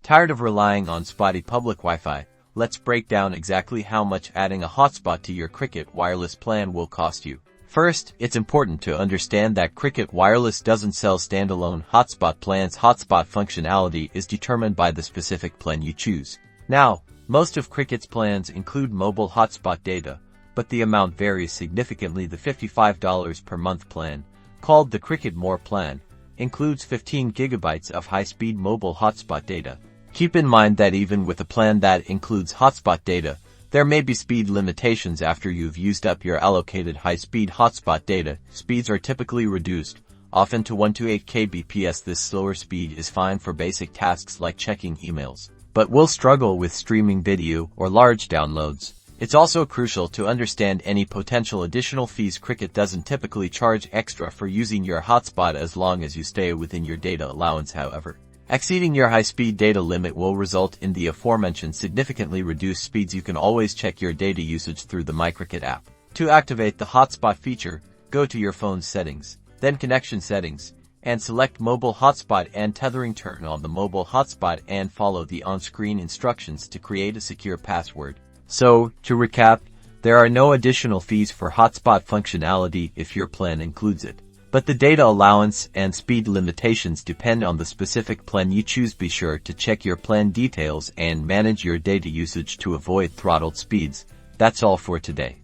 Tired of relying on spotty public Wi-Fi? Let's break down exactly how much adding a hotspot to your Cricket Wireless plan will cost you. First, it's important to understand that Cricket Wireless doesn't sell standalone hotspot plans. Hotspot functionality is determined by the specific plan you choose. Now, most of Cricket's plans include mobile hotspot data, but the amount varies significantly. The $55 per month plan, called the Cricket More plan, includes 15 gigabytes of high-speed mobile hotspot data. Keep in mind that even with a plan that includes hotspot data, there may be speed limitations after you've used up your allocated high-speed hotspot data. Speeds are typically reduced, often to 1 to 8 kbps. This slower speed is fine for basic tasks like checking emails, but will struggle with streaming video or large downloads. It's also crucial to understand any potential additional fees. Cricket doesn't typically charge extra for using your hotspot as long as you stay within your data allowance. However, exceeding your high-speed data limit will result in the aforementioned significantly reduced speeds. You can always check your data usage through the MyCricket app. To activate the hotspot feature, go to your phone's settings, then connection settings, and select mobile hotspot and tethering. Turn on the mobile hotspot and follow the on-screen instructions to create a secure password. So, to recap, there are no additional fees for hotspot functionality if your plan includes it. But the data allowance and speed limitations depend on the specific plan you choose. Be sure to check your plan details and manage your data usage to avoid throttled speeds. That's all for today.